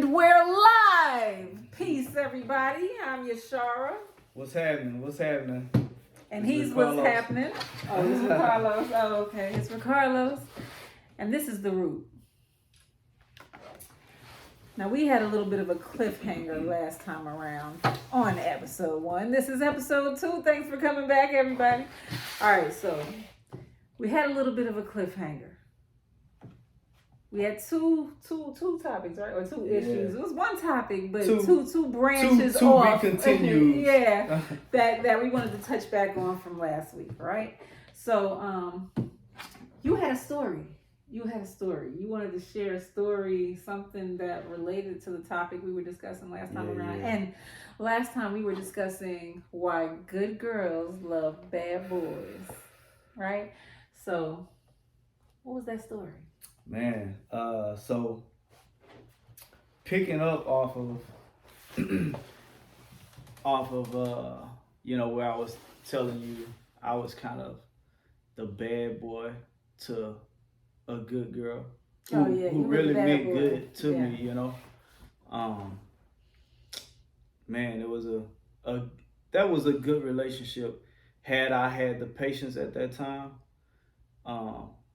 We're live. Peace, everybody. I'm Yashara. What's happening? What's happening? And he's what's happening. Oh, it's with Carlos. Oh, okay. It's with Carlos. And this is The Root. Now, we had a little bit of a cliffhanger last time around on episode 1. This is episode 2. Thanks for coming back, everybody. All right, so we had a little bit of a cliffhanger. We had two topics, right? Or two issues. It was one topic, but two branches off. To be continued. Yeah, that we wanted to touch back on from last week, right? So, you had a story. You wanted to share a story, something that related to the topic we were discussing last time around. Yeah. And last time we were discussing why good girls love bad boys, right? So, what was that story? Man, so picking up off of where I was telling you I was kind of the bad boy to a good girl who really meant good to me, Man, it was that was a good relationship had I had the patience at that time.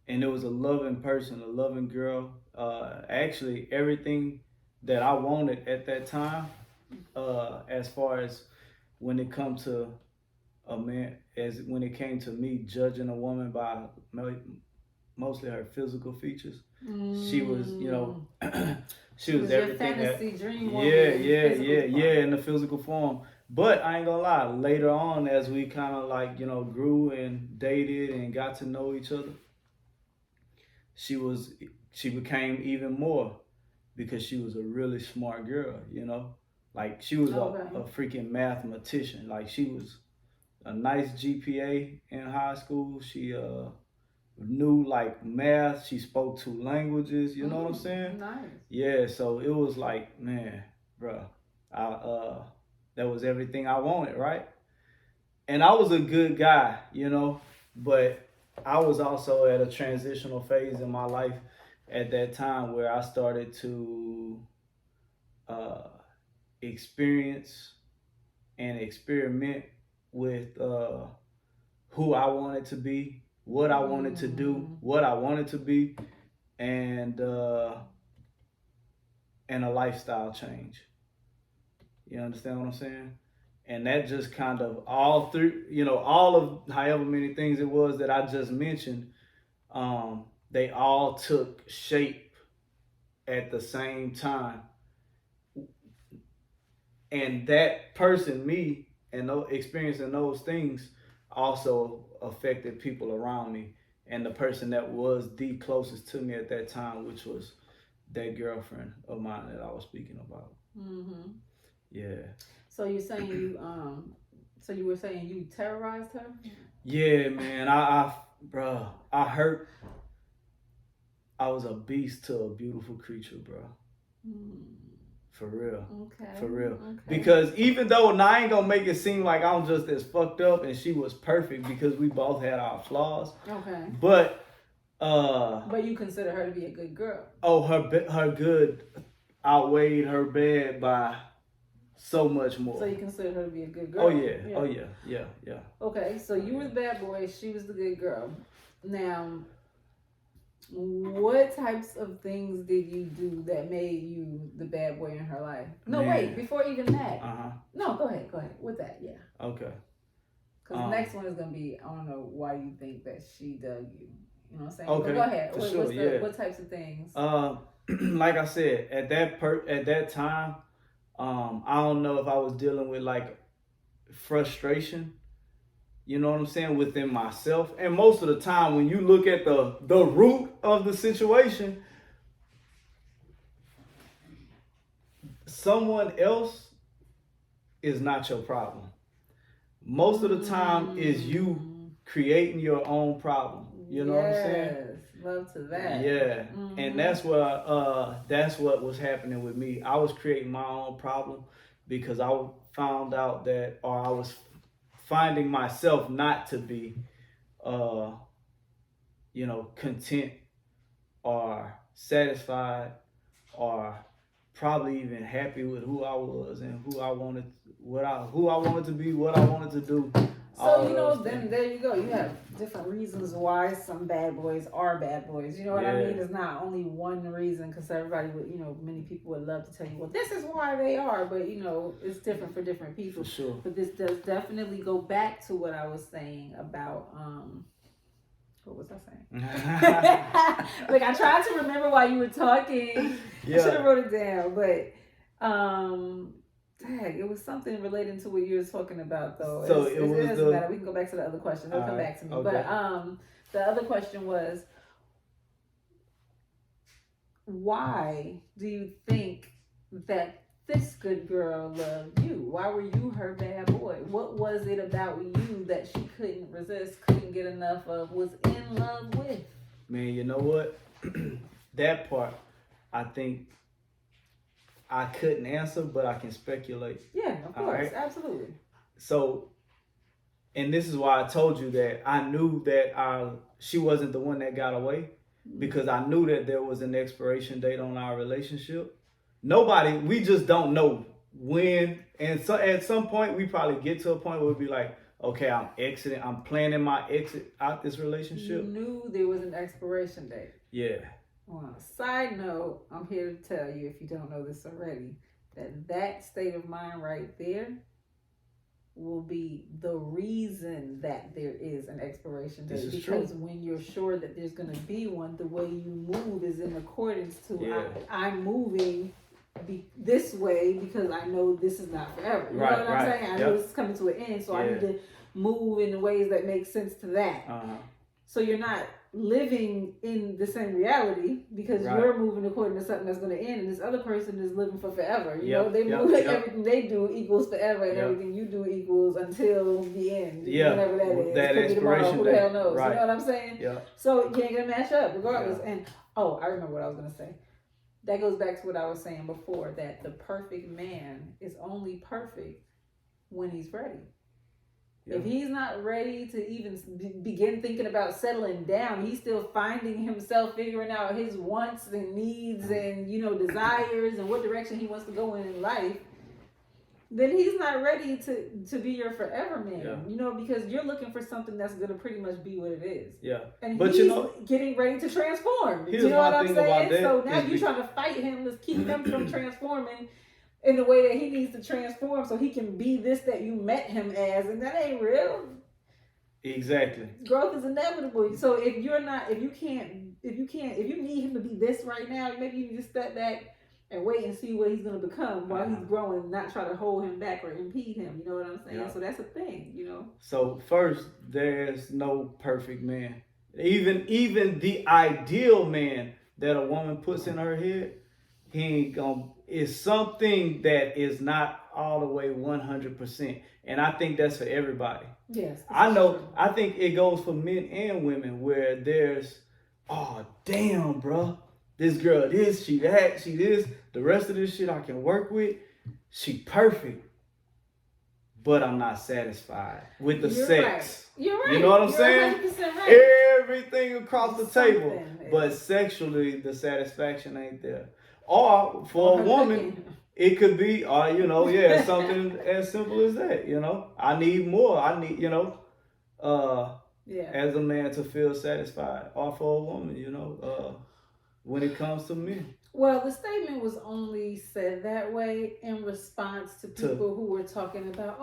And it was a loving person, a loving girl. Actually, everything that I wanted at that time, as far as when it come to a man, when it came to me judging a woman by mostly her physical features, she was, she was everything. Your fantasy dream woman. Yeah, in the physical form. But I ain't gonna lie, later on, as we kind of grew and dated and got to know each other, she became even more because she was a really smart girl, like she was a freaking mathematician. Like she was a nice GPA in high school. She knew like math. She spoke 2 languages, you know what I'm saying? Nice. Yeah, so it was like, man, bro, that was everything I wanted, right? And I was a good guy, but I was also at a transitional phase in my life at that time where I started to experience and experiment with who I wanted to be, what I wanted to do, what I wanted to be, and a lifestyle change. You understand what I'm saying? And that just kind of all through, all of however many things it was that I just mentioned, they all took shape at the same time. And that person, me, and experiencing those things also affected people around me. And the person that was the closest to me at that time, which was that girlfriend of mine that I was speaking about. Mm-hmm. Yeah. So you're saying you were saying you terrorized her? Yeah, man. I hurt. I was a beast to a beautiful creature, bro. For real. Okay. For real. Okay. Because even though, now I ain't gonna make it seem like I'm just as fucked up and she was perfect, because we both had our flaws. Okay. But you consider her to be a good girl. Oh, her good outweighed her bad by so much more. So you consider her to be a good girl? Oh yeah. Okay, so you were the bad boy, she was the good girl. Now, what types of things did you do that made you the bad boy in her life? No, wait, before even that. No, go ahead. With that, yeah. Okay. Because the next one is going to be, I don't know why you think that she dug you. You know what I'm saying? Okay, but go ahead. For sure, What types of things? Like I said, at that time, I don't know if I was dealing with like frustration, you know what I'm saying, within myself. And most of the time when you look at the root of the situation, someone else is not your problem. Most of the time is you creating your own problem. You know what I'm saying? Love to that. Yeah. And that's what was happening with me. I was creating my own problem because I found out that, or I was finding myself not to be content or satisfied or probably even happy with who I was and who I wanted, who I wanted to be, what I wanted to do. So, you know, then there you go. You have different reasons why some bad boys are bad boys. You know what I mean? It's not only one reason, because everybody would, you know, many people would love to tell you, well, this is why they are. But, you know, it's different for different people. For sure. But this does definitely go back to what I was saying about, what was I saying? Like, I tried to remember while you were talking. Yeah. I should have wrote it down. But, dang, it was something relating to what you were talking about, though. So it doesn't matter. We can go back to the other question. It'll come back to me. Okay. But the other question was, why do you think that this good girl loved you? Why were you her bad boy? What was it about you that she couldn't resist, couldn't get enough of, was in love with? Man, you know what? That part, I think I couldn't answer, but I can speculate. Yeah, of course, right? Absolutely. So, and this is why I told you that I knew that she wasn't the one that got away, because I knew that there was an expiration date on our relationship. We just don't know when, and so at some point we probably get to a point where we'll be like, okay, I'm planning my exit out this relationship. You knew there was an expiration date. Yeah. On a side note, I'm here to tell you, if you don't know this already, that state of mind right there will be the reason that there is an expiration date. Because true. When you're sure that there's going to be one, the way you move is in accordance to I'm moving this way because I know this is not forever. You know what I'm saying? I know this is coming to an end, so I need to move in the ways that make sense to that. So you're not living in the same reality because you're moving according to something that's going to end, and this other person is living for forever. You know, they move like everything they do equals forever, and everything you do equals until the end. Whatever that is. That expiration who the hell knows? Right. You know what I'm saying? Yeah. So you ain't gonna match up regardless. And I remember what I was gonna say. That goes back to what I was saying before, that the perfect man is only perfect when he's ready. Yeah. If he's not ready to even begin thinking about settling down, he's still finding himself, figuring out his wants and needs and, you know, desires and what direction he wants to go in life, then he's not ready to be your forever man. Yeah. You know, because you're looking for something that's going to pretty much be what it is. Yeah. And but he's getting ready to transform. You know what I'm saying? So now you're trying to fight him to keep him from transforming in the way that he needs to transform so he can be this that you met him as, and that ain't real. Exactly. Growth is inevitable. So if you need him to be this right now, maybe you need to step back and wait and see what he's going to become while he's growing, not try to hold him back or impede him. You know what I'm saying? Yeah. So that's a thing, you know. So first, there's no perfect man. Even the ideal man that a woman puts in her head, he ain't gonna. It's something that is not all the way 100%, and I think that's for everybody. Yes, I know. True. I think it goes for men and women where there's, oh damn, bro, this girl, this, she that, she this, the rest of this shit I can work with, she perfect, but I'm not satisfied with the sex. Right. You're right. You know what I'm saying? 100% right. Everything across the table, but sexually the satisfaction ain't there. Or for a woman, it could be, something as simple as that. You know, I need more. I need, as a man to feel satisfied. Or for a woman, when it comes to men. Well, the statement was only said that way in response to people who were talking about,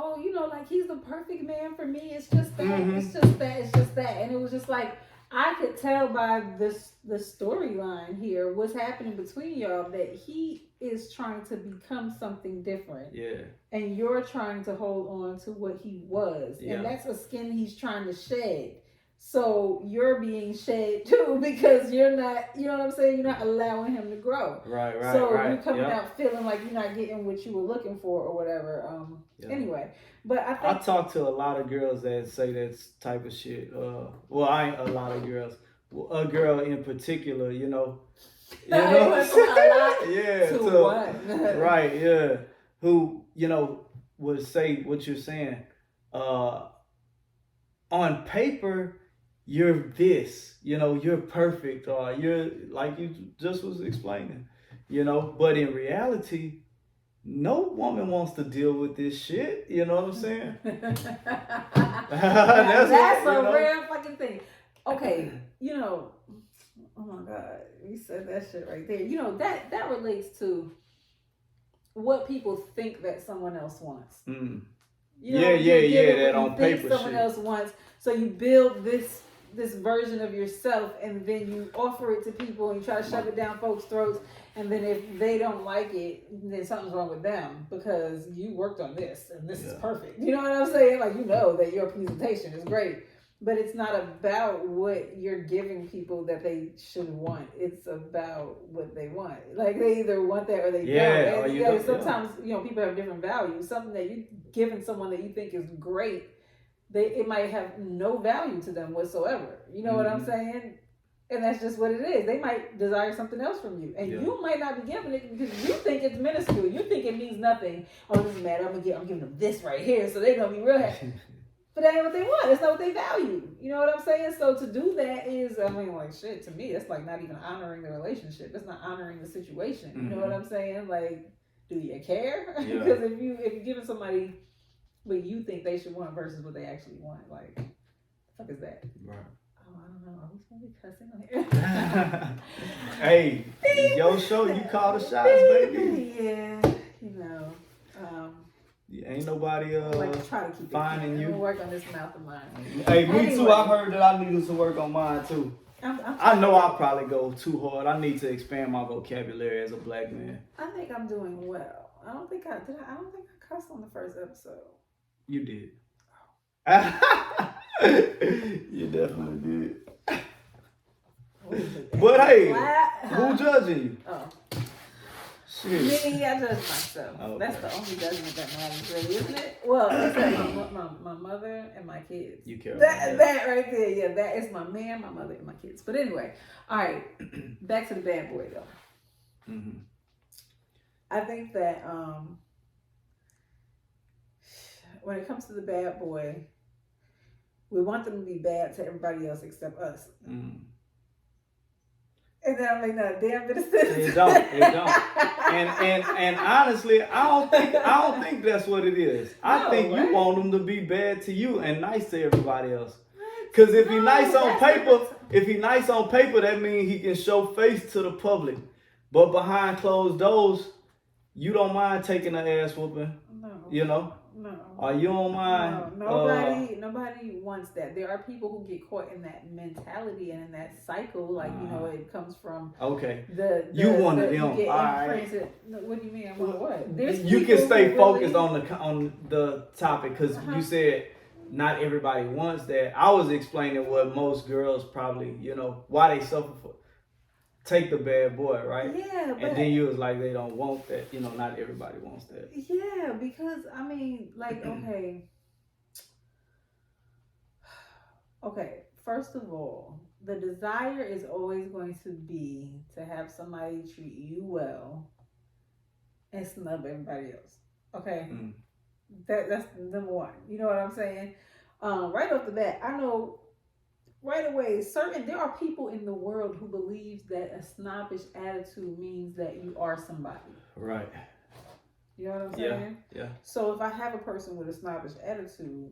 like he's the perfect man for me. It's just that. Mm-hmm. It's just that. It's just that. And it was just like, I could tell by the storyline here, what's happening between y'all, that he is trying to become something different. Yeah. And you're trying to hold on to what he was. Yeah. And that's a skin he's trying to shed. So you're being shed too because you're not, you know what I'm saying? You're not allowing him to grow. Right. So you're coming out feeling like you're not getting what you were looking for or whatever. Anyway, but I talk to a lot of girls that say that type of shit. I ain't a lot of girls. A girl in particular, you know. Yeah. Right. Yeah. Who would say what you're saying. On paper, you're this, you're perfect, or you're like you just was explaining, you know. But in reality, no woman wants to deal with this shit. You know what I'm saying? That's what, a real fucking thing. Okay, you know, oh my God, you said that shit right there. You know, that relates to what people think that someone else wants. Mm. You know, that on paper someone else wants. So you build this version of yourself, and then you offer it to people, and you try to shove it down folks' throats. And then if they don't like it, then something's wrong with them because you worked on this, and this is perfect. You know what I'm saying? Like, you know that your presentation is great, but it's not about what you're giving people that they should want. It's about what they want. Like, they either want that or they don't. And sometimes, you know, people have different values. Something that you're giving someone that you think is great, it might have no value to them whatsoever. You know what I'm saying? And that's just what it is. They might desire something else from you, and you might not be giving it because you think it's minuscule. You think it means nothing. Oh, this is mad. I'm giving them this right here, so they're gonna be real happy. But that ain't what they want. It's not what they value. You know what I'm saying? So to do that is, I mean, like, shit. To me, it's like not even honoring the relationship. It's not honoring the situation. You know what I'm saying? Like, do you care? Because if you're giving somebody what you think they should want versus what they actually want, like, the fuck is that? Right. I don't know. Are we supposed to be cussing on here? Hey, it's your show. You call the shots, baby. Yeah, you know. Ain't nobody like, try to keep finding you. I'm gonna work on this mouth of mine. Hey, me too. I heard that I needed to work on mine too. I know I'll probably go too hard. I need to expand my vocabulary as a black man. I think I'm doing well. I don't think I cussed on the first episode. You did. You definitely did. But hey, who judging you? Oh. Shit. Me, I judge myself. Okay. That's the only judgment that matters, really, isn't it? Well, except my mother and my kids. You care about that right there. Yeah, that is my man, my mother, and my kids. But anyway, all right, back to the bad boy though. Mm-hmm. I think that when it comes to the bad boy, we want them to be bad to everybody else except us. Mm. And that make not a damn bit of sense. It don't. And honestly, I don't think that's what it is. I think you want them to be bad to you and nice to everybody else. Because if he's nice on paper, that means he can show face to the public. But behind closed doors, you don't mind taking an ass whooping. No. You know? No. Or you don't mind. No. Nobody wants that. There are people who get caught in that mentality and in that cycle. Like, you know, it comes from you one of them. All right. What do you mean? I'm what? You can stay focused on the topic because you said not everybody wants that. I was explaining what most girls probably, you know, why they suffer for. Take the bad boy, right? Yeah, but... And then you was like, they don't want that. You know, not everybody wants that. Yeah, because, I mean, like, okay, first of all, the desire is always going to be to have somebody treat you well and snub everybody else. Okay? Mm. That's number one. You know what I'm saying? Right off the bat, I know... Right away, there are people in the world who believe that a snobbish attitude means that you are somebody. Right. You know what I'm saying? Yeah. So if I have a person with a snobbish attitude,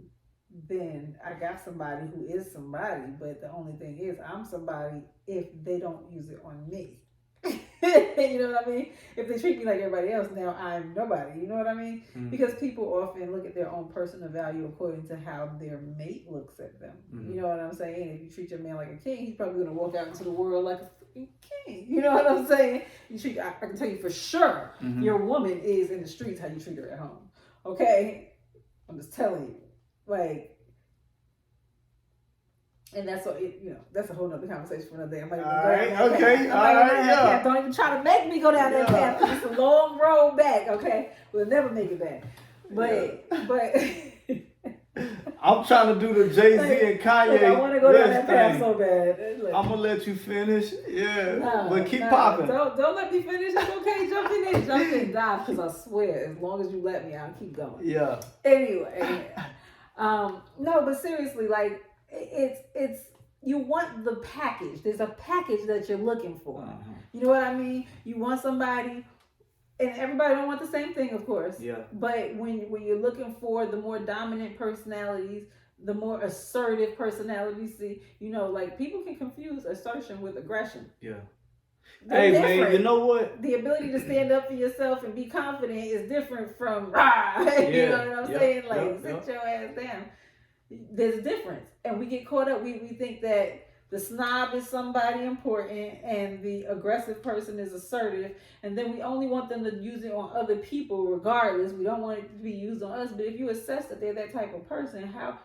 then I got somebody who is somebody, but the only thing is I'm somebody if they don't use it on me. You know what I mean? If they treat me like everybody else, now I'm nobody. You know what I mean? Mm-hmm. Because people often look at their own personal value according to how their mate looks at them. Mm-hmm. You know what I'm saying? If you treat your man like a king, he's probably going to walk out into the world like a fucking king. You know what I'm saying? I can tell you for sure, your woman is in the streets how you treat her at home. Okay? I'm just telling you. Like, and that's what that's a whole nother conversation for another day. I'm not even going Don't even try to make me go down that path. It's a long road back, okay? We'll never make it back. But I'm trying to do the Jay-Z and Kanye. I want to go down that path so bad. I'm gonna let you finish. Yeah. But keep popping. Don't let me finish. It's okay. Jump in, dive, because I swear, as long as you let me, I'll keep going. Yeah. Anyway. No, but seriously, like, it's you want the package. There's a package that you're looking for. Uh-huh. You know what I mean? You want somebody, and everybody don't want the same thing, of course. Yeah. But when you're looking for the more dominant personalities, the more assertive personalities, see, you know, like people can confuse assertion with aggression. Yeah. They're Hey man, different. you know what? The ability to stand up for yourself and be confident is different from rah. You know what I'm saying? Like sit your ass down. There's a difference, and we get caught up. We think that the snob is somebody important and the aggressive person is assertive, and then we only want them to use it on other people regardless. We don't want it to be used on us. But if you assess that they're that type of person, how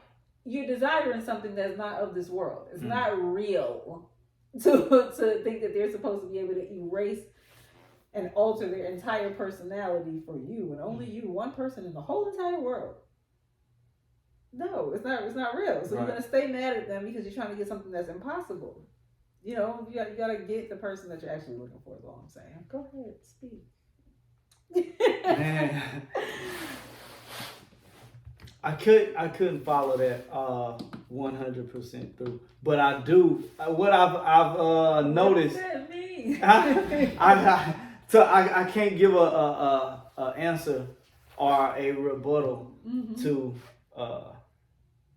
you're desiring something that's not of this world. It's not real to think that they're supposed to be able to erase and alter their entire personality for you, and only you, one person in the whole entire world. No, it's not real. So You're gonna stay mad at them because you're trying to get something that's impossible. You know, you gotta get the person that you're actually looking for. Is all I'm saying. Go ahead, speak. Man. I couldn't follow that 100% through, but I do. What I've noticed. What does that mean? I can't give a answer or a rebuttal to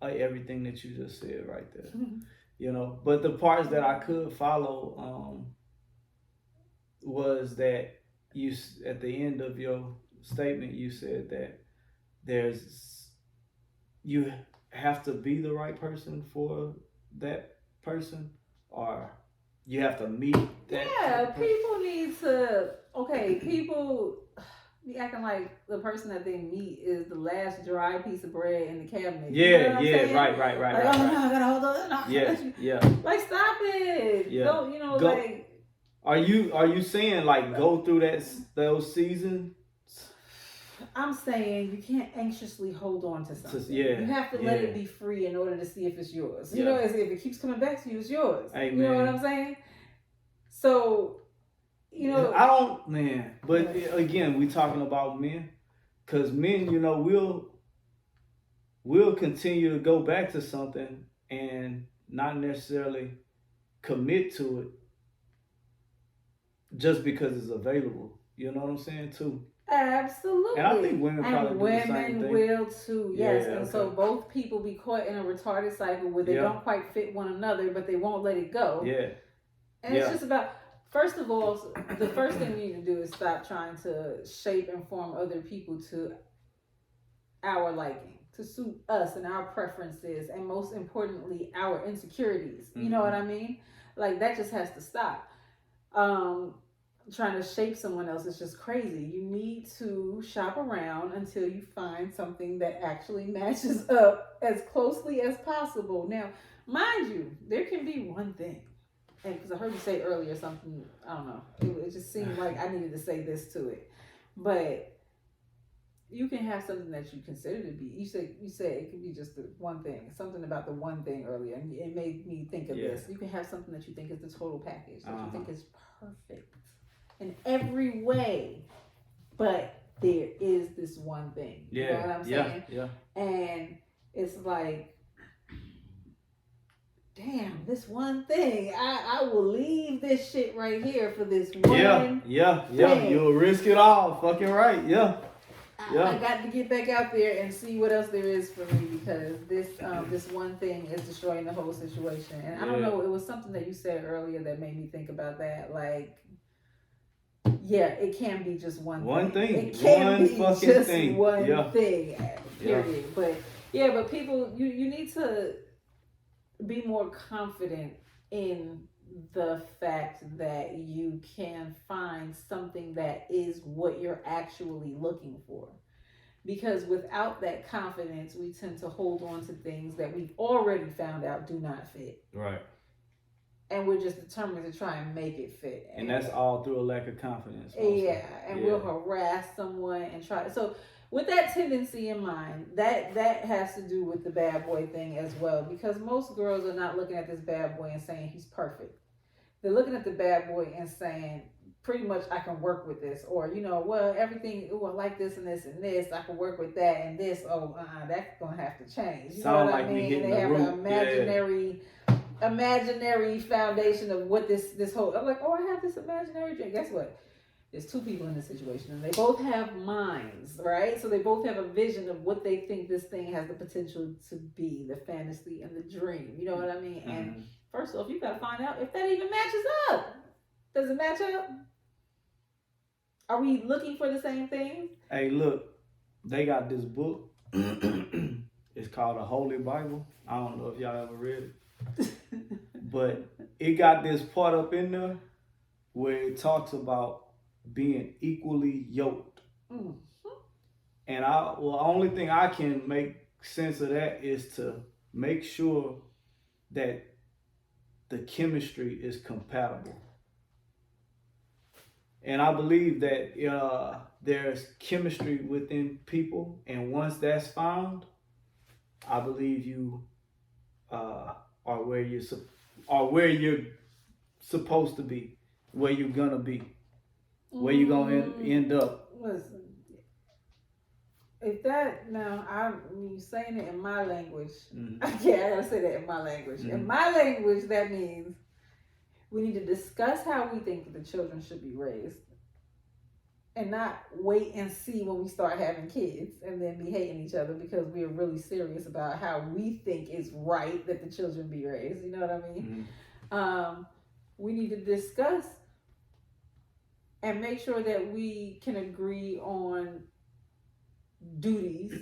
everything that you just said right there. You know, but the parts that I could follow was that you at the end of your statement you said that you have to be the right person for that person, or you have to meet that. Yeah, people need to. Okay, people be acting like the person that they meet is the last dry piece of bread in the cabinet. Yeah, you know what I'm saying? Right. Like, right. oh no, I gotta hold on. No, Yeah. Like, stop it. Yeah. Don't, you know, Go. like. Are you saying like go through those seasons? I'm saying you can't anxiously hold on to something. Yeah, you have to let it be free in order to see if it's yours. You know, if it keeps coming back to you, it's yours. Amen. You know what I'm saying? So, you know, I don't, man. But again, we talking about men, because men, you know, we'll continue to go back to something and not necessarily commit to it just because it's available. You know what I'm saying too? Absolutely. And I think women probably do the same women thing. will too, yes. Yeah, and so both people be caught in a retarded cycle where they don't quite fit one another, but they won't let it go. Yeah. And it's just about, first of all, the first thing we need to do is stop trying to shape and form other people to our liking, to suit us and our preferences, and most importantly, our insecurities. You know what I mean? Like, that just has to stop. Trying to shape someone else is just crazy. You need to shop around until you find something that actually matches up as closely as possible. Now, mind you, there can be one thing, and because I heard you say earlier something, I don't know, it just seemed like I needed to say this to it, but you can have something that you consider to be. You said it could be just the one thing. Something about the one thing earlier, and it made me think of this. You can have something that you think is the total package, that you think is perfect in every way, but there is this one thing. You know what I'm saying? Yeah. And it's like, damn, this one thing. I will leave this shit right here for this one. Yeah. thing. You'll risk it all. Fucking right. Yeah. I got to get back out there and see what else there is for me, because this one thing is destroying the whole situation. And I don't know, it was something that you said earlier that made me think about that. Like, yeah, it can be just one thing. It can be just one thing. Period. Yeah. But people, you need to be more confident in the fact that you can find something that is what you're actually looking for. Because without that confidence, we tend to hold on to things that we've already found out do not fit. Right. And we're just determined to try and make it fit. And that's all through a lack of confidence. Yeah. We'll harass someone and try. So with that tendency in mind, that has to do with the bad boy thing as well. Because most girls are not looking at this bad boy and saying he's perfect. They're looking at the bad boy and saying, pretty much, I can work with this. Or, you know, well, everything, I like this and this and this. I can work with that and this. That's going to have to change. You know what I mean? And they have an imaginary imaginary foundation of what this whole. I'm like, oh, I have this imaginary dream. Guess what? There's two people in this situation, and they both have minds, right? So they both have a vision of what they think this thing has the potential to be, the fantasy and the dream. You know what I mean? And first off, you got to find out if that even matches up. Does it match up? Are we looking for the same thing? Hey, look, they got this book. It's called the Holy Bible. I don't know if y'all ever read it. But it got this part up in there where it talks about being equally yoked. Mm-hmm. And only thing I can make sense of that is to make sure that the chemistry is compatible. And I believe that there's chemistry within people, and once that's found, I believe you are where you're supposed to be, where you're gonna be, where you're gonna end up. Listen, if that you saying it in my language, I gotta say that in my language. In my language, that means we need to discuss how we think the children should be raised, and not wait and see when we start having kids and then be hating each other because we're really serious about how we think is right that the children be raised. You know what I mean? We need to discuss and make sure that we can agree on duties.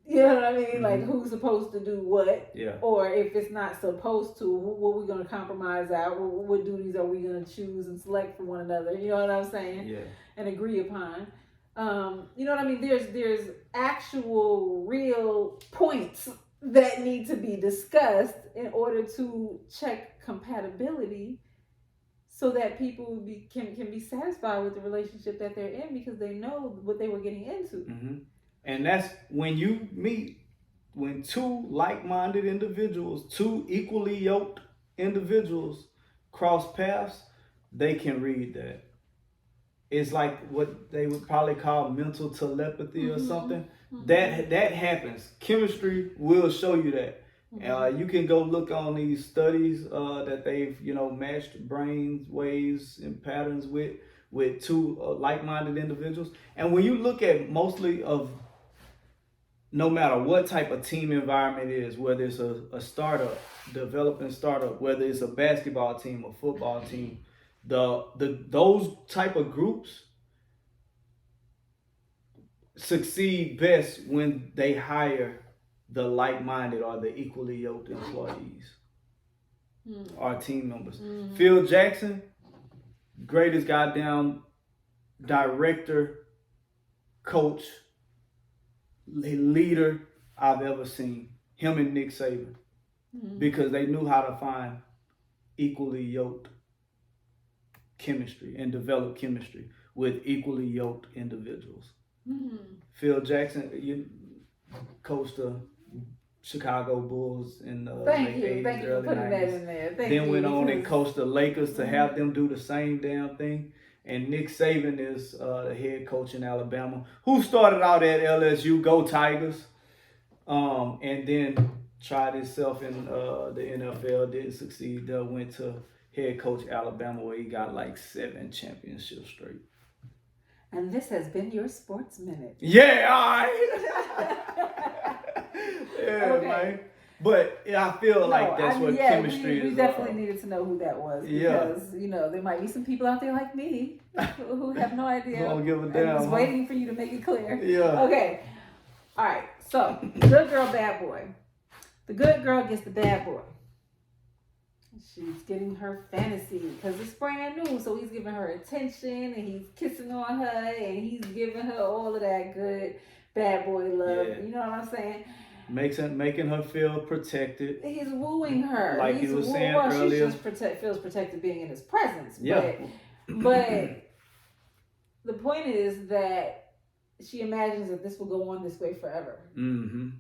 You know what I mean? Like who's supposed to do what, or if it's not supposed to, what we're going to compromise out, what duties are we going to choose and select for one another, you know what I'm saying? Yeah. And agree upon. You know what I mean? There's actual real points that need to be discussed in order to check compatibility so that people can be satisfied with the relationship that they're in because they know what they were getting into. Mm-hmm. And that's when you meet, when two like-minded individuals, two equally yoked individuals cross paths, they can read that. It's like what they would probably call mental telepathy or something. That happens. Chemistry will show you that. You can go look on these studies that they've matched brain waves and patterns with two like-minded individuals. And when you look at mostly of no matter what type of team environment it is, whether it's a startup, developing startup, whether it's a basketball team, a football team, those type of groups succeed best when they hire the like-minded or the equally yoked employees or team members. Phil Jackson, greatest goddamn director, coach, leader I've ever seen. Him and Nick Saban. Because they knew how to find equally yoked chemistry and develop chemistry with equally yoked individuals. Phil Jackson, you coached the Chicago Bulls in the late 80s, Thank you for early putting 90s. that in there. Then went on and coached the Lakers to have them do the same damn thing. And Nick Saban is the head coach in Alabama, who started out at LSU, go Tigers, and then tried himself in the NFL, didn't succeed. Went to head coach Alabama, where he got like 7 championships straight. And this has been your Sports Minute. Yeah, all right. Yeah, okay. Man. But I feel like that's what chemistry is. We definitely needed to know who that was because there might be some people out there like me who have no idea. Don't give a damn. I'm just waiting for you to make it clear. Yeah. Okay. All right. So, good girl, bad boy. The good girl gets the bad boy. She's getting her fantasy because it's brand new. So he's giving her attention and he's kissing on her and he's giving her all of that good bad boy love. Yeah. You know what I'm saying? Making her feel protected. He's wooing her. Like you were saying earlier. She just feels protected being in his presence. Yeah. But the point is that she imagines that this will go on this way forever.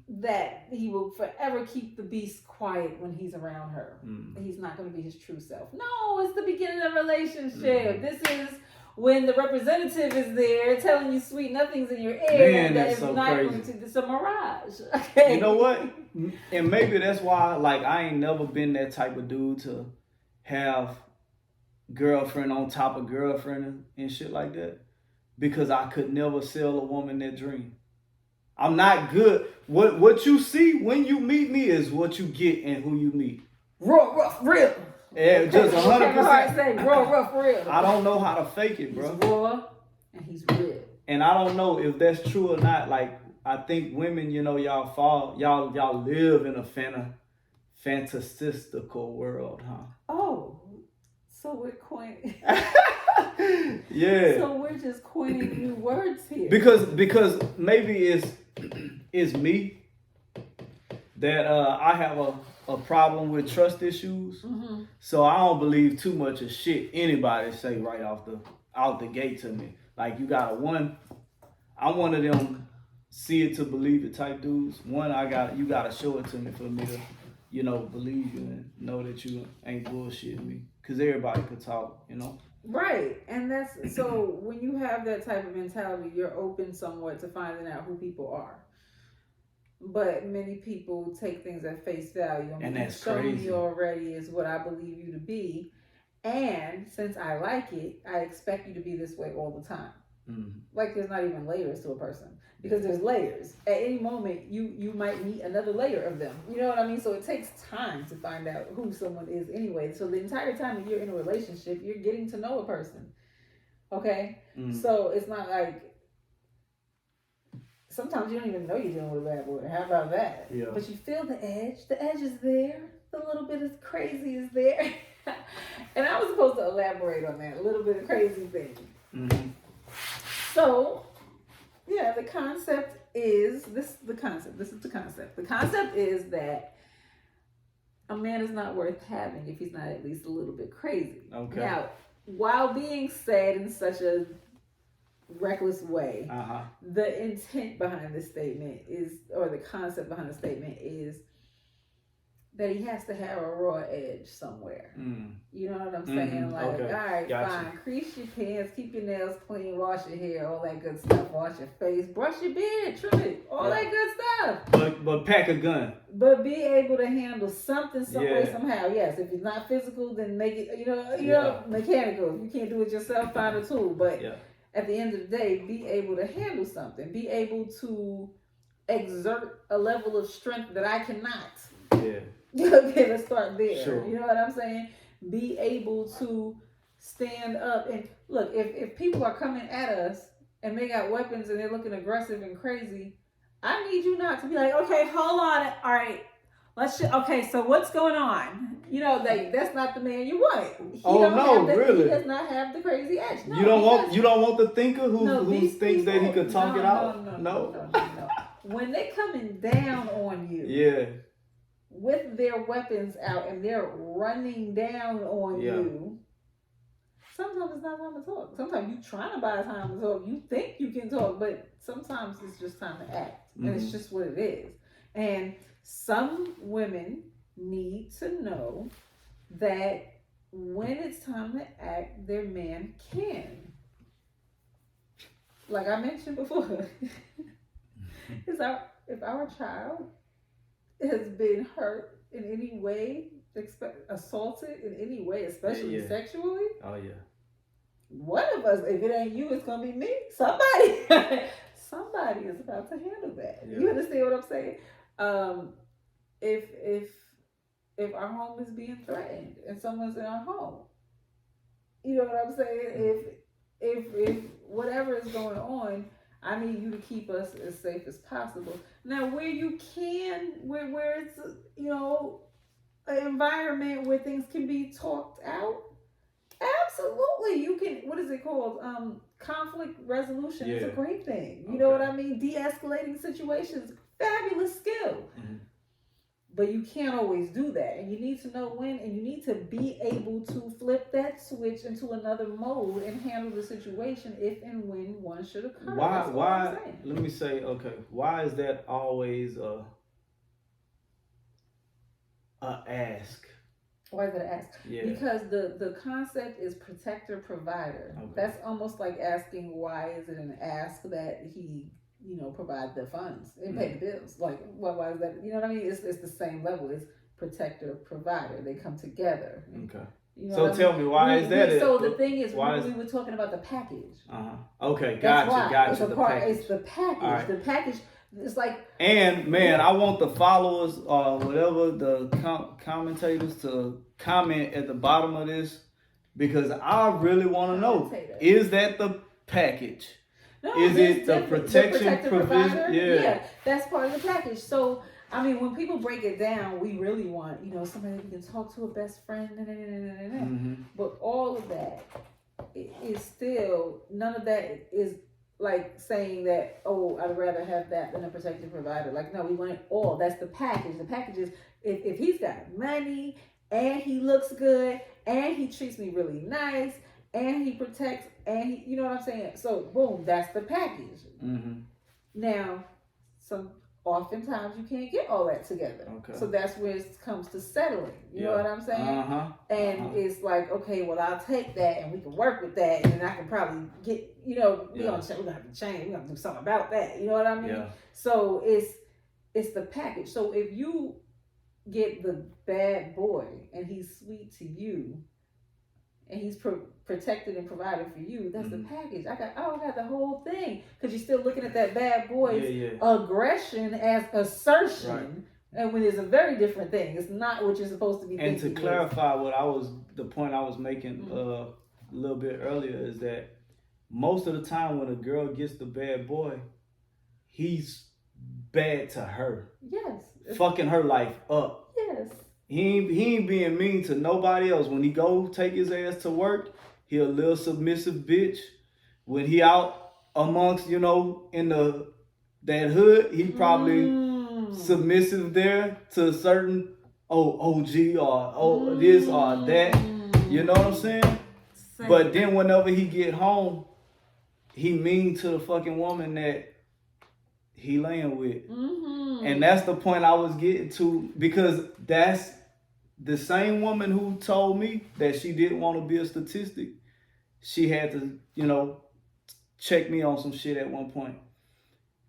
That he will forever keep the beast quiet when he's around her. He's not going to be his true self. No, it's the beginning of a relationship. This is when the representative is there telling you sweet nothings in your ear, Man, that that's is so not crazy. going to. It's a mirage. Okay. You know what? And maybe that's why, like, I ain't never been that type of dude to have girlfriend on top of girlfriend and shit like that, because I could never sell a woman that dream. I'm not good. What you see when you meet me is what you get and who you meet. Raw, rough, real. Yeah, just Kevin Hart 100%. say raw, rough, real. I don't know how to fake it, He's bro. raw and he's real. And I don't know if that's true or not. Like, I think women, you know, y'all live in a fantasistical world, huh? Oh, so we're coining. Yeah. So we're just coining new words here. Because maybe it's me that I have a problem with trust issues. Mm-hmm. So I don't believe too much of shit anybody say right out the gate to me. Like, I'm one of them see it to believe it type dudes. You gotta show it to me for me to, you know, believe you and know that you ain't bullshitting me. Cause everybody could talk, you know. Right, and that's so when you have that type of mentality, you're open somewhat to finding out who people are. But many people take things at face value. I mean, And that's showing crazy. you already is what I believe you to be, and since I like it, I expect you to be this way all the time. Mm-hmm. Like, there's not even layers to a person, because there's layers. At any moment, you might meet another layer of them. You know what I mean? So it takes time to find out who someone is anyway. So the entire time that you're in a relationship, you're getting to know a person. Okay? Mm-hmm. So it's not like, sometimes you don't even know you're dealing with a bad boy. How about that? Yeah. But you feel the edge. The edge is there. The little bit of crazy is there. And I was supposed to elaborate on that. A little bit of crazy thing. Mm-hmm. So, yeah, the concept is this. The concept. This is the concept. The concept is that a man is not worth having if he's not at least a little bit crazy. Okay. Now, while being said in such a reckless way, the intent behind this statement is, or the concept behind the statement is, that he has to have a raw edge somewhere. You know what I'm saying? Mm-hmm. Like, Okay. all right, Gotcha. fine. Crease your pants, keep your nails clean, wash your hair, all that good stuff. Wash your face, brush your beard, trim it, all that good stuff. But pack a gun. But be able to handle something some way, Yeah. somehow. Yes, if it's not physical, then make it, you know, mechanical. If you can't do it yourself, find a tool. But at the end of the day, be able to handle something. Be able to exert a level of strength that I cannot. Yeah. Okay, let's start there. Sure. You know what I'm saying? Be able to stand up and look. If people are coming at us and they got weapons and they're looking aggressive and crazy, I need you not to be like, okay, hold on, all right, okay, so what's going on? You know, that's not the man you want. Really? He does not have the crazy edge. No, you don't want the thinker who thinks that he could talk it out. No. When they coming down on you, with their weapons out and they're running down on you, sometimes it's not time to talk. Sometimes you trying to buy time to talk. You think you can talk, but sometimes it's just time to act. And it's just what it is. And some women need to know that when it's time to act, their man can. Like I mentioned before, if our child has been hurt in any way, assaulted in any way, especially sexually. Oh yeah. One of us, if it ain't you, it's gonna be me. Somebody is about to handle that. Yeah. You understand what I'm saying? If our home is being threatened and someone's in our home, you know what I'm saying? If whatever is going on, I need you to keep us as safe as possible. Now, where you can, where it's, you know, an environment where things can be talked out, absolutely. You can, what is it called? Conflict resolution is a great thing. You know what I mean? De-escalating situations, fabulous skill. But you can't always do that. And you need to know when, and you need to be able to flip that switch into another mode and handle the situation if and when one should occur. Why, let me say, why is that always a ask Why is it an ask? Yeah. Because the concept is protector provider. Okay. That's almost like asking why is it an ask that he provide the funds and pay the bills. Like why is that? You know what I mean? It's the same level. It's protector provider. They come together. Okay. You know So tell me, why is that? So the thing is, we were talking about the package. Okay, That's gotcha. It's the package. It's the package. Right. The package. It's like. And man, I want the followers or whatever the commentators to comment at the bottom of this, because I really want to know: is that the package? No, is it the protection provision? Yeah, that's part of the package. So. I mean, when people break it down, we really want, somebody we can talk to, a best friend, but all of that is still, none of that is like saying that, oh, I'd rather have that than a protective provider. Like, no, we want it all. That's the package. The package is if he's got money and he looks good and he treats me really nice and he protects and he, you know what I'm saying? So, boom, that's the package. Now, oftentimes you can't get all that together. Okay. So that's where it comes to settling. You know what I'm saying? And it's like, okay, well, I'll take that and we can work with that, and then I can probably get, we're gonna have to change, we're gonna do something about that. You know what I mean? Yeah. So it's the package. So if you get the bad boy and he's sweet to you and he's protected and provided for you, that's the package. I got the whole thing, because you're still looking at that bad boy's aggression as assertion, right. And when it's a very different thing. It's not what you're supposed to be thinking. And to clarify the point I was making a little bit earlier is that most of the time when a girl gets the bad boy, he's bad to her. Yes. Fucking her life up. Yes. He ain't being mean to nobody else. When he go take his ass to work, he a little submissive bitch. When he out amongst, in that hood, he probably submissive there to a certain OG or this or that. You know what I'm saying? Same. But then whenever he get home, he mean to the fucking woman that he laying with. And that's the point I was getting to, because that's the same woman who told me that she didn't want to be a statistic. She had to, check me on some shit at one point.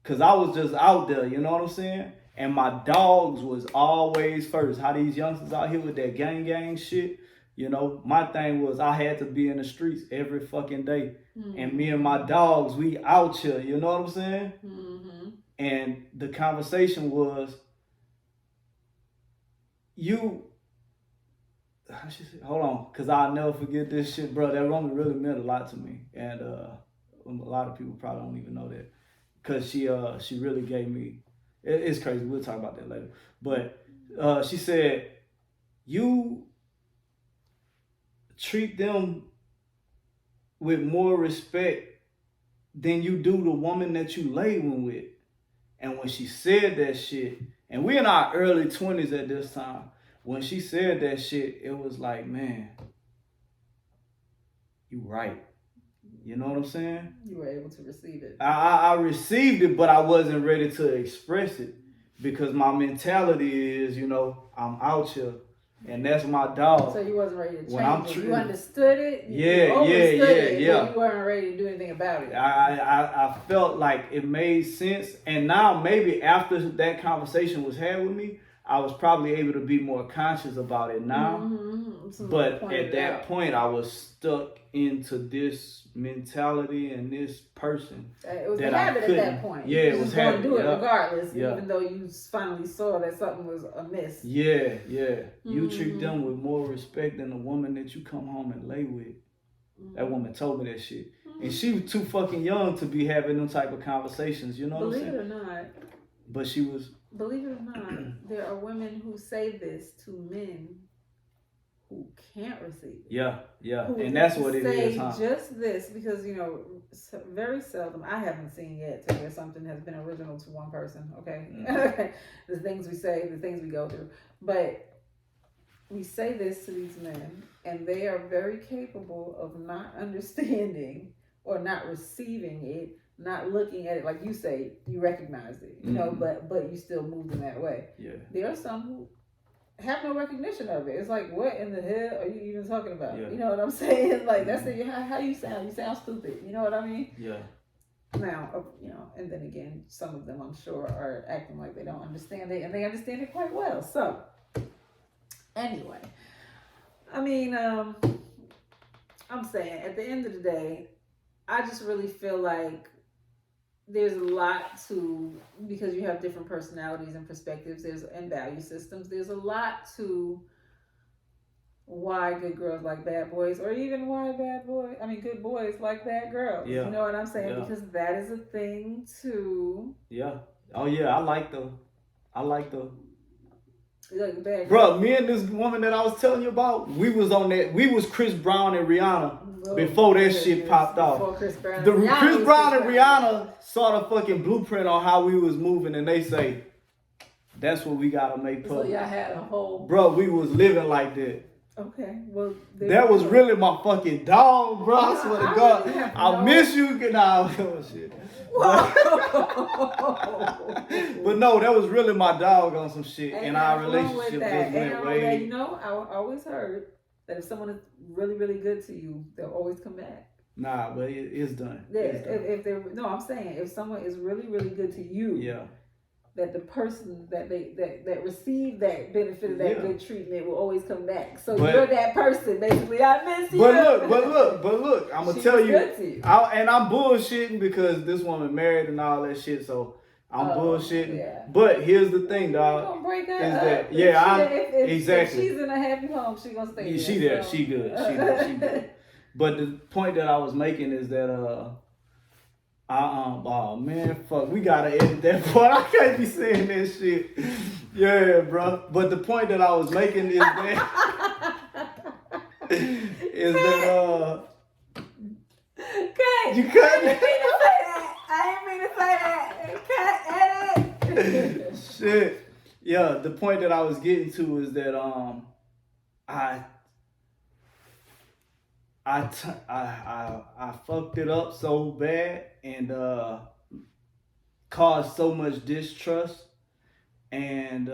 Because I was just out there, you know what I'm saying? And my dogs was always first. How these youngsters out here with that gang shit, my thing was I had to be in the streets every fucking day. And me and my dogs, we out here, you know what I'm saying? And the conversation was, hold on, because I'll never forget this shit, bro. That woman really meant a lot to me. And a lot of people probably don't even know that. Because she really gave me, it's crazy. We'll talk about that later. But she said, you treat them with more respect than you do the woman that you laboring with. And when she said that shit, and we in our early 20s at this time, when she said that shit, it was like, man, you right. You know what I'm saying? You were able to receive it. I received it, but I wasn't ready to express it, because my mentality is, I'm out here. And that's my dog. So you wasn't ready to change it. You understood it. You weren't ready to do anything about it. I felt like it made sense. And now maybe after that conversation was had with me, I was probably able to be more conscious about it now. But at that point, I was stuck into this mentality and this person. It was a habit at that point. Yeah, it was habit. You were going to do it regardless, even though you finally saw that something was amiss. Yeah. You treat them with more respect than the woman that you come home and lay with. That woman told me that shit. And she was too fucking young to be having them type of conversations, you know what I'm saying? Believe it or not. But she was... Believe it or not, there are women who say this to men who can't receive it. Yeah. And that's what it is, huh? Just this, because, very seldom, I haven't seen yet to where something has been original to one person, okay? The things we say, the things we go through. But we say this to these men, and they are very capable of not understanding or not receiving it, not looking at it like you say, you recognized it, but you still moved in that way. Yeah. There are some who have no recognition of it. It's like, what in the hell are you even talking about? Yeah. You know what I'm saying? Like, that's how you sound. You sound stupid. You know what I mean? Yeah. Now, and then again, some of them I'm sure are acting like they don't understand it, and they understand it quite well. So, anyway, I mean, I'm saying at the end of the day, I just really feel like there's a lot to, because you have different personalities and perspectives, and value systems. There's a lot to why good girls like bad boys, or even why good boys like bad girls. Yeah. You know what I'm saying? Yeah. Because that is a thing too. Yeah. Oh yeah, I like the Like bad bro, me and this woman that I was telling you about, we was Chris Brown and Rihanna before that shit popped off. Chris Brown Chris Brown and Rihanna saw the fucking blueprint on how we was moving, and they say, that's what we gotta make public. So y'all had a whole... Bro, we was living like that. Okay, well... That was really my fucking dog, bro. I swear to God. I miss you. Nah, oh, shit. But no, that was really my dog on some shit. And our relationship just went way... You know, I always heard that if someone is really, really good to you, they'll always come back. Nah, but it's done. Yeah, it's done. If they're... No, I'm saying, if someone is really, really good to you... Yeah. That the person that received that benefit of that good treatment will always come back. So you're that person, basically. I miss you. But look, I'm gonna tell you, I'm bullshitting because this woman married and all that shit. So I'm bullshitting. Yeah. But here's the thing, dog. You're gonna break her is up. That exactly. If she's in a happy home, she's gonna stay there. She there. So. She good. She good. But the point that I was making is that oh man, fuck, we gotta edit that part. I can't be saying that shit. Yeah, bro. But the point that I was making is that Okay. You cut it. I didn't mean to say that. Cut, edit. Shit. Yeah, the point that I was getting to is that I fucked it up so bad and caused so much distrust and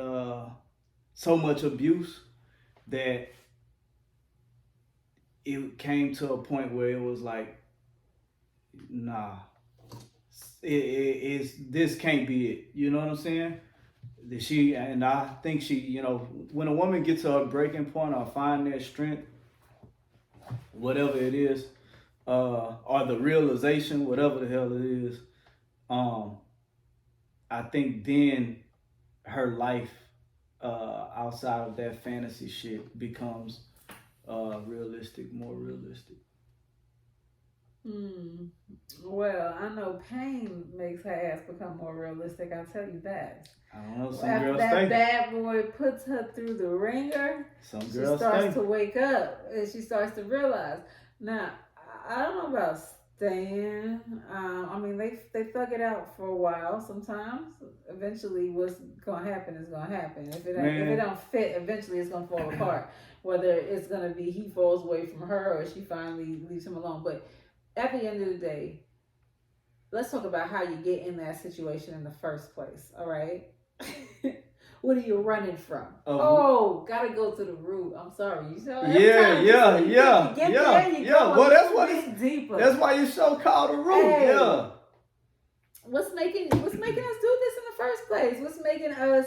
so much abuse that it came to a point where it was like, nah, this can't be it. You know what I'm saying? I think she, when a woman gets to a breaking point or find their strength, whatever it is, or the realization, whatever the hell it is, I think then her life outside of that fantasy shit becomes realistic, more realistic. Well, I know pain makes her ass become more realistic, I'll tell you that. I don't know, some after girls that think. bad boy puts her through the ringer, she starts to wake up and she starts to realize. Now, I don't know about staying. I mean, they thug it out for a while sometimes. Eventually, what's going to happen is going to happen. If it don't fit, eventually it's going to fall apart. Whether it's going to be he falls away from her or she finally leaves him alone. But at the end of the day, let's talk about how you get in that situation in the first place, all right? What are you running from? Gotta go to the root. I'm sorry. You know, Well, that's what it's deeper. That's why your show called The Root. Hey, yeah. What's making us do this in the first place? What's making us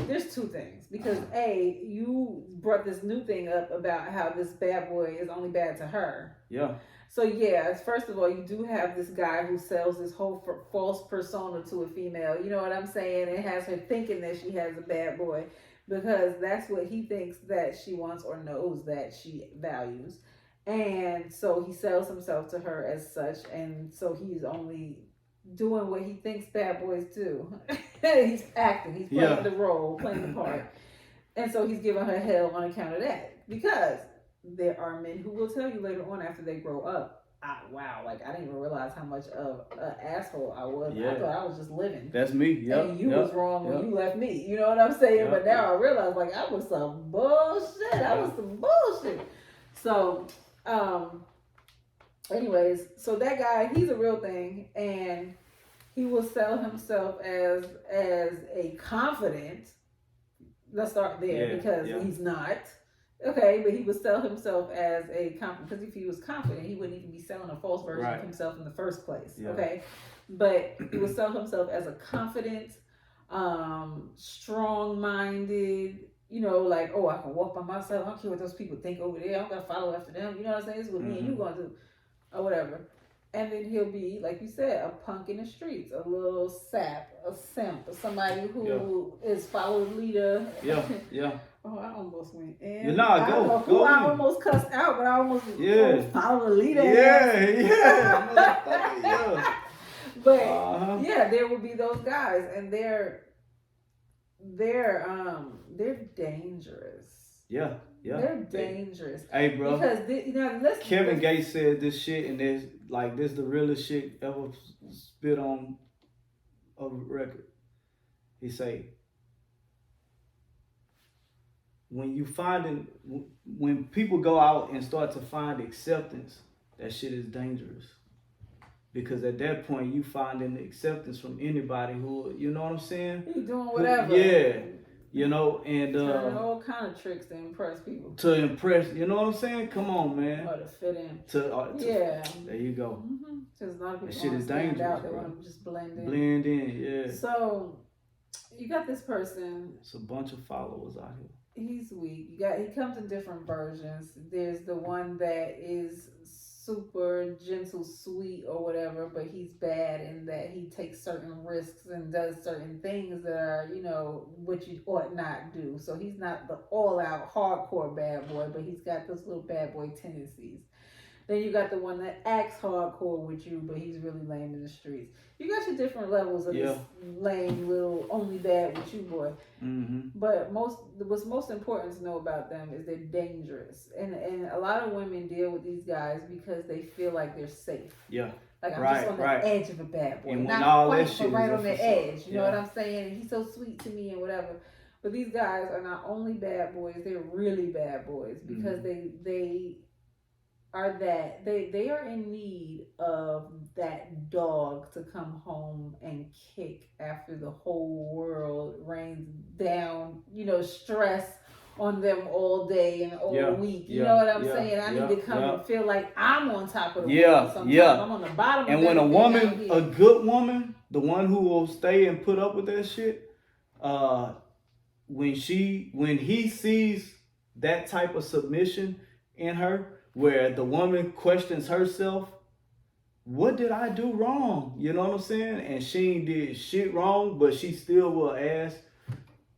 there's two things. Because you brought this new thing up about how this bad boy is only bad to her. Yeah. So first of all, you do have this guy who sells this whole false persona to a female. You know what I'm saying? It has her thinking that she has a bad boy because that's what he thinks that she wants or knows that she values. And so he sells himself to her as such. And so he's only doing what he thinks bad boys do. He's acting. He's playing the role, playing the part. And so he's giving her hell on account of that. Because there are men who will tell you later on after they grow up, I didn't even realize how much of an asshole I was. I thought I was just living. That's me. Yep. And you was wrong when you left me. You know what I'm saying? But now I realize I was some bullshit. So, anyways, so that guy, he's a real thing, and he will sell himself as a confident, Let's start there Yeah, because yeah. he's not. Okay, but he would sell himself as a confident, because if he was confident, he wouldn't even be selling a false version Right. of himself in the first place. Yeah. Okay, but he would sell himself as a confident, strong-minded. You know, like, oh, I can walk by myself. I don't care what those people think over there. I don't gotta follow after them. You know what I'm saying? This is what me and you gonna do, or whatever. And then he'll be, like you said, a punk in the streets, a little sap, a simp, or somebody who is follow the leader. Yeah, yeah. Oh, I almost went in. Yeah, nah, I don't know who I in. almost cussed out, but I almost follow the leader. Yeah. But yeah, there will be those guys, and they're dangerous. Yeah. They're dangerous. Hey, bro. Because Kevin Gates said this shit, and this the realest shit ever spit on a record. He say, when people go out and start to find acceptance, that shit is dangerous. Because at that point, you finding acceptance from anybody who, you know what I'm saying? You doing whatever. Yeah. You know, and turning all kind of tricks to impress people. To impress, you know what I'm saying? Come on, man. Or to fit in. Yeah. There you go. Because a lot of people that shit is dangerous. Out. They want to just blend in. Blend in, yeah. So you got this person. It's a bunch of followers out here. He's weak. He comes in different versions. There's the one that is super gentle, sweet, or whatever, but he's bad in that he takes certain risks and does certain things that are, what you ought not do. So he's not the all-out hardcore bad boy, but he's got those little bad boy tendencies. Then you got the one that acts hardcore with you, but he's really lame in the streets. You got your different levels of this lame little only bad with you boy. Mm-hmm. But what's most important to know about them is they're dangerous, and a lot of women deal with these guys because they feel like they're safe. Yeah. Like I'm just on the edge of a bad boy, and not all quite, that shit but right on the edge. You know what Yeah. I'm saying? And he's so sweet to me and whatever. But these guys are not only bad boys; they're really bad boys because they are that they are in need of that dog to come home and kick after the whole world rains down, stress on them all day and all week. You know what I'm saying? I need to come and feel like I'm on top of the world sometimes. I'm on the bottom and of when a woman, a good woman, the one who will stay and put up with that shit, when he sees that type of submission in her, where the woman questions herself, what did I do wrong? You know what I'm saying? And she ain't did shit wrong, but she still will ask,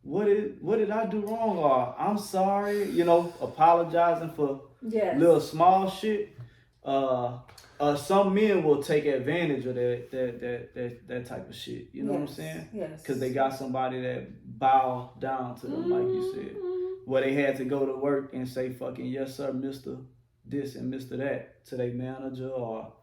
what did I do wrong? Or I'm sorry, apologizing for little small shit. Some men will take advantage of that type of shit. You know what I'm saying? Yes. Because they got somebody that bow down to them, like you said. Where they had to go to work and say fucking yes sir, Mr. this and Mr. that to their manager, or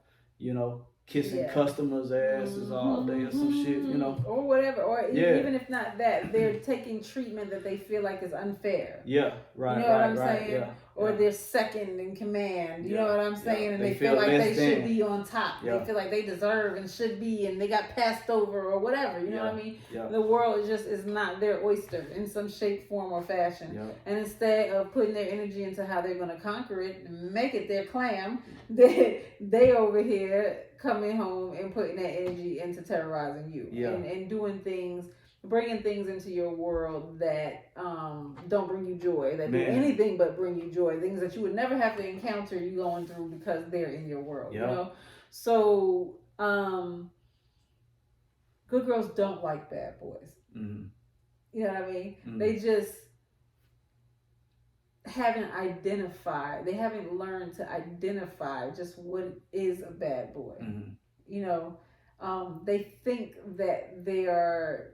kissing customers' asses all day or some shit, or whatever, or even if not that, they're taking treatment that they feel like is unfair. Yeah, right. You know what I'm saying? Yeah, or they're second in command. You know what I'm saying? And they feel like they should be on top. Yeah. They feel like they deserve and should be, and they got passed over or whatever. You know what I mean? Yeah. The world is not their oyster in some shape, form, or fashion. Yeah. And instead of putting their energy into how they're going to conquer it and make it their clam, they over here coming home and putting that energy into terrorizing you and doing things, bringing things into your world that don't bring you joy, that do anything but bring you joy, things that you would never have to encounter you going through because they're in your world. So good girls don't like bad boys. Mm-hmm. You know what I mean? Mm-hmm. They just haven't learned to identify just what is a bad boy. Mm-hmm. They think that they are,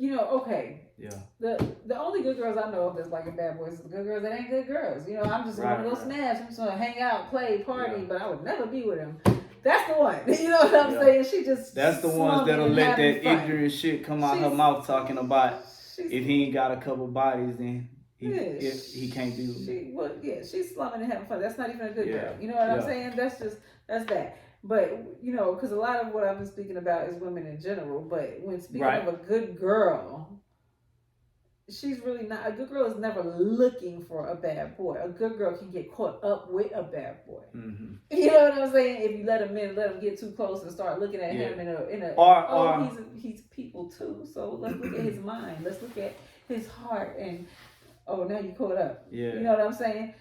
okay. Yeah. The only good girls I know of that's like a bad boy is the good girls that ain't good girls. I'm just gonna go smash. I'm just gonna hang out, play, party, but I would never be with him. That's the one. You know what I'm saying? She just that's the ones that'll let that fun. ignorant shit come out her mouth talking about if he ain't got a couple bodies, then he can't be with me. She's slumming and having fun. That's not even a good girl. You know what I'm saying? That's that. But, because a lot of what I've been speaking about is women in general. But when speaking of a good girl, she's really not. A good girl is never looking for a bad boy. A good girl can get caught up with a bad boy. Mm-hmm. You know what I'm saying? If you let him get too close and start looking at him in a or he's people too. So let's look at his mind. Let's look at his heart. And now you caught up. Yeah. You know what I'm saying?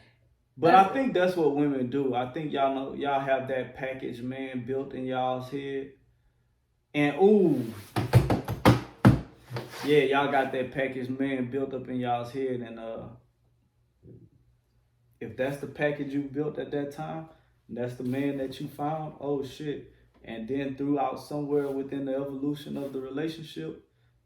But I think that's what women do. I think y'all have that packaged man built in y'all's head. And y'all got that packaged man built up in y'all's head, and if that's the package you built at that time, that's the man that you found, oh shit. And then throughout somewhere within the evolution of the relationship,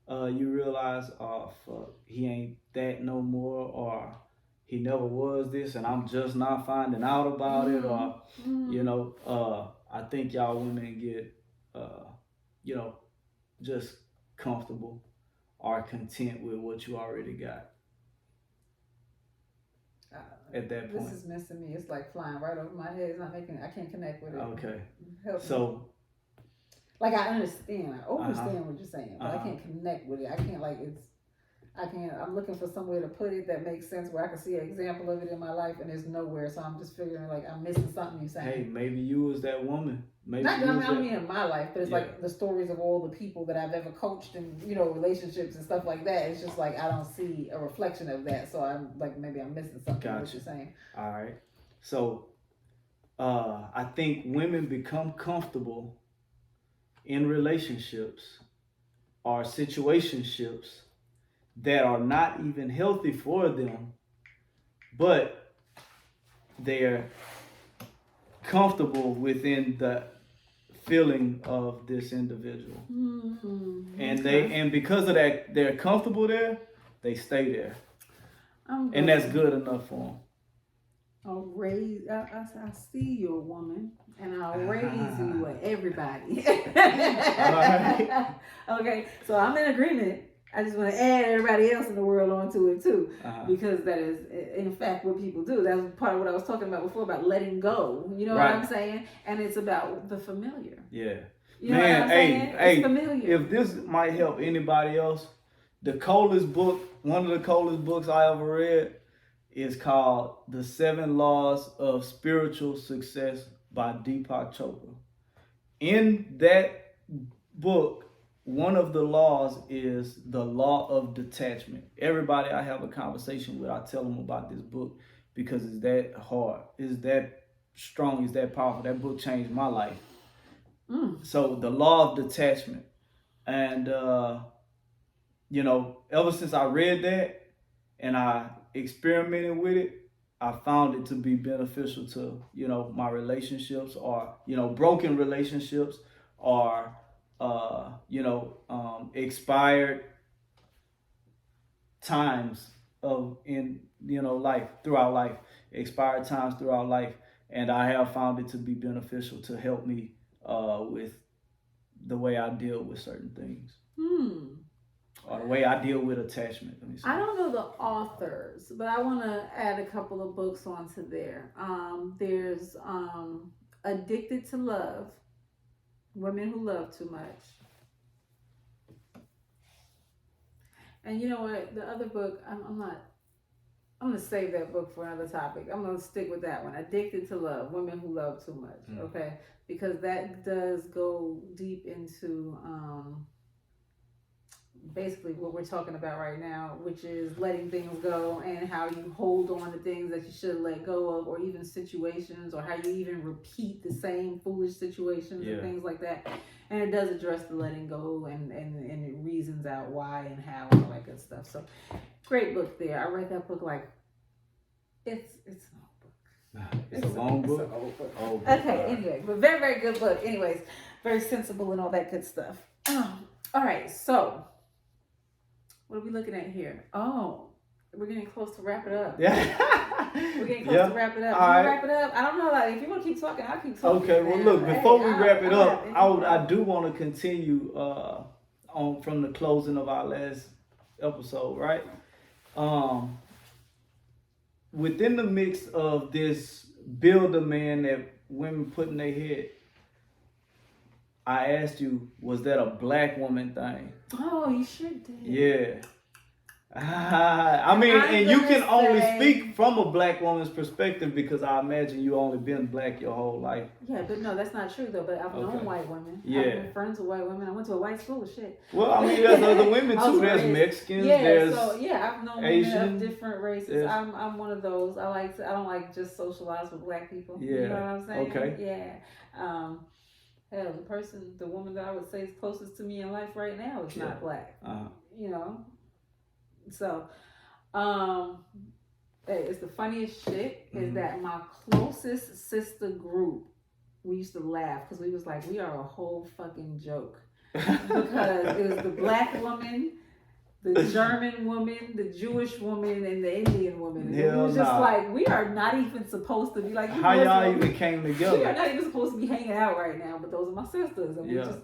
you realize, oh fuck, he ain't that no more, or he never was this and I'm just not finding out about it, or I think y'all women get just comfortable or content with what you already got at that point. This is missing me. It's like flying right over my head. It's not making. I can't connect with it. Okay. Help so me. Like I understand. I understand what you're saying, but I can't connect with it. I can't I'm looking for some way to put it that makes sense where I can see an example of it in my life, and there's nowhere. So I'm just figuring like I'm missing something you're saying. Hey, maybe you was that woman. Maybe I don't mean in my life, but it's like the stories of all the people that I've ever coached and relationships and stuff like that. It's just like I don't see a reflection of that. So I'm like maybe I'm missing something. Gotcha. What you're saying. All right. So I think women become comfortable in relationships or situationships that are not even healthy for them, but they're comfortable within the feeling of this individual. Mm-hmm. And because of that, they're comfortable there, they stay there. And that's good enough for them. I see you're a woman, and I'll raise you with everybody. Right. Okay, so I'm in agreement. I just want to add everybody else in the world onto it too, because that is, in fact, what people do. That was part of what I was talking about before about letting go. You know what I'm saying? And it's about the familiar. Yeah. You know what I'm saying? It's familiar. If this might help anybody else, one of the coldest books I ever read is called The 7 Laws of Spiritual Success by Deepak Chopra. In that book, one of the laws is the law of detachment. Everybody I have a conversation with, I tell them about this book because it's that hard, it's that strong, it's that powerful. That book changed my life. So the law of detachment. And, ever since I read that and I experimented with it, I found it to be beneficial to, my relationships or, broken relationships or, expired times throughout life, expired times throughout life. And I have found it to be beneficial to help me with the way I deal with certain things. Or the way I deal with attachment. Let me see. I don't know the authors, but I want to add a couple of books onto there. There's Addicted to Love, Women Who Love Too Much. And you know what? The other book, I'm going to save that book for another topic. I'm going to stick with that one. Addicted to Love, Women Who Love Too Much. Okay? Because that does go deep into basically what we're talking about right now, which is letting things go and how you hold on to things that you should let go of, or even situations, or how you even repeat the same foolish situations and things like that. And it does address the letting go and it reasons out why and how and all that good stuff. So great book there. I read that book like it's an old book. It's a long book. It's an old book. Old book. Okay, anyway, but very, very good book. Anyways, very sensible and all that good stuff. All right, so what are we looking at here? Oh, we're getting close to wrap it up. Yeah. We're getting close to wrap it up. All right. Wrap it up. I don't know. Like, if you want to keep talking, I'll keep talking. Okay. Well, look. Before we wrap it up, I do want to continue from the closing of our last episode, right? Within the mix of this build a man that women put in their head, I asked you, was that a black woman thing? Oh, you sure did. Yeah. I mean, I'm and you gonna can only say- speak from a black woman's perspective because I imagine you only been black your whole life. Yeah, but no, that's not true though. But I've known Okay. white women. Yeah. I've been friends with white women. I went to a white school. Shit. Well, I mean, there's other women I was too. There's raised- Mexicans. Yeah, There's so yeah, I've known Asian, women of different races. there's- I'm one of those. I don't like just socialize with black people. You Yeah, know what I'm saying? okay. Yeah. Hell, the woman that I would say is closest to me in life right now is Yeah. not black. uh, You know. So, hey, it's the funniest shit is Mhm. that my closest sister group, we used to laugh because we was like, we are a whole fucking joke. Because it was the black woman, the German woman, the Jewish woman, and the Indian woman. And it Hell was just nah. like, we are not even supposed to be like, How y'all Muslim. even came We are together? not even supposed to be hanging out right now, but those are my sisters. And we Yeah. just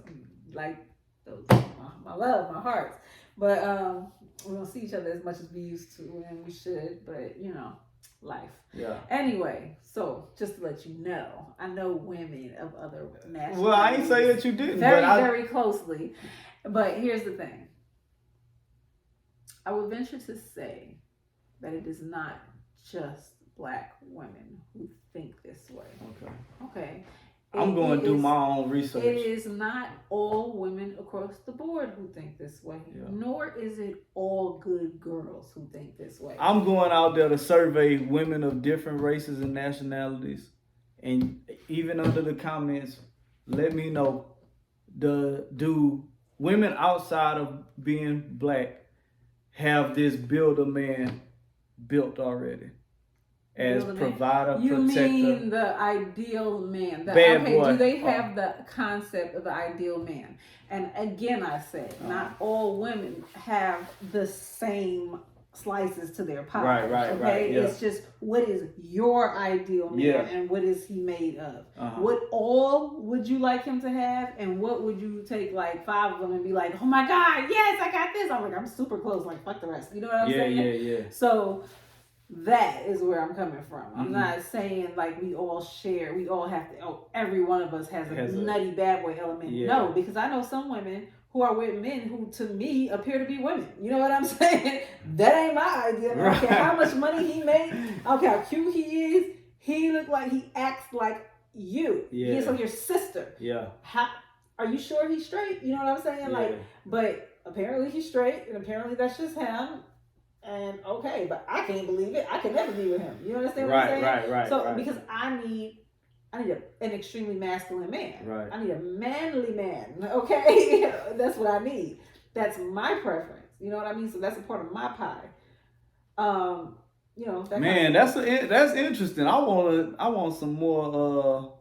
like, those are my love, my hearts. But we don't see each other as much as we used to, and we should, but you know, life. Yeah. Anyway, so just to let you know, I know women of other nationalities. Well, I ain't say that you didn't, very, but I, very closely. But here's the thing. I would venture to say that it is not just black women who think this way. okay. Okay. I'm going to do is- my own research. It is not all women across the board who think this way, Yeah. nor is it all good girls who think this way. I'm going out there to survey women of different races and nationalities, and even under the comments, let me know, do women outside of being black have this build a man built already as Build a man. provider, You protector? mean the ideal man? Bad okay, boy. do they have the concept of the ideal man? And again, I say, not all women have the same slices to their pie. Right, okay? right, yeah. It's just what is your ideal man Yeah. and what is he made of? Uh-huh. What all would you like him to have, and what would you take like 5 of them and be like, oh my God, yes, I got this. I'm like, I'm super close, like fuck the rest. You know what I'm Yeah, saying? yeah. So that is where I'm coming from. I'm Mhm. not saying like we all have to, every one of us has a nutty bad boy element. Yeah. No, because I know some women who are with men who to me appear to be women. You know what I'm saying? That ain't my idea. I don't care how much money he made. I don't care how cute he is. He acts like you. Yeah. He is like your sister. Yeah. How are you sure he's straight? You know what I'm saying? Yeah. Like, but apparently he's straight, and apparently that's just him. And okay, but I can't believe it. I can never be with him. You understand what I'm saying? Right. So right. because I need an extremely masculine man. Right. I need a manly man. Okay, that's what I need. That's my preference. You know what I mean? So that's a part of my pie. You know. That Man, kind of that's interesting. I want some more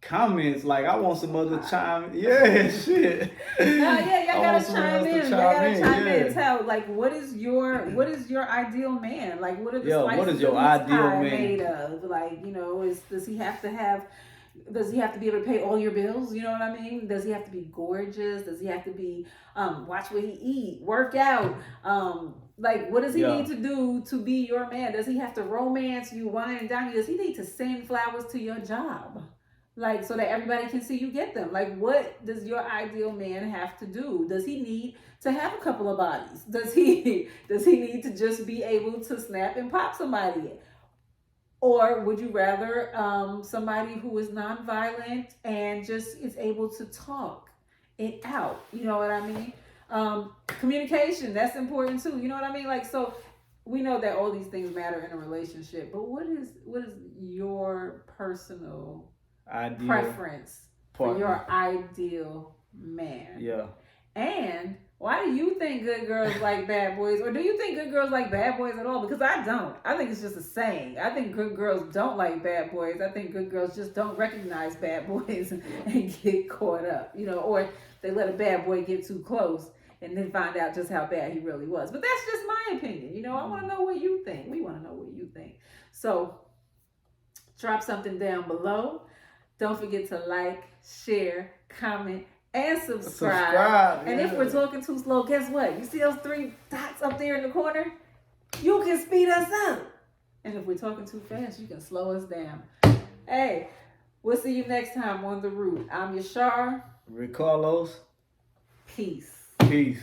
comments. Like I want some other chime. Yeah, shit. No, yeah, y'all I want gotta someone chime else to in. Y'all gotta in, chime in yeah. and tell, like, what is your ideal man? Like, what are the Yeah, slices what is your of his ideal pie man? made of? Like, you know, does he have to be able to pay all your bills? You know what I mean? Does he have to be gorgeous? Does he have to be watch what he eat, work out? Like, what does he Yeah. need to do to be your man? Does he have to romance you, wine and dine you? Does he need to send flowers to your job? Like, so that everybody can see you get them. Like, what does your ideal man have to do? Does he need to have a couple of bodies? Does he need to just be able to snap and pop somebody? Or would you rather somebody who is nonviolent and just is able to talk it out? You know what I mean? Communication, that's important too. You know what I mean? Like, so we know that all these things matter in a relationship, but what is your personal Ideal preference for partner. your ideal man? Yeah. And why do you think good girls like bad boys? Or do you think good girls like bad boys at all? Because I don't. I think it's just a saying. I think good girls don't like bad boys. I think good girls just don't recognize bad boys and get caught up. You know, or they let a bad boy get too close and then find out just how bad he really was. But that's just my opinion. You know, I want to know what you think. We want to know what you think. So drop something down below. Don't forget to like, share, comment, and subscribe. And if we're talking too slow, guess what? You see those 3 dots up there in the corner? You can speed us up. And if we're talking too fast, you can slow us down. Hey, we'll see you next time on The Root. I'm Yashar. Rick Carlos. Peace. Peace.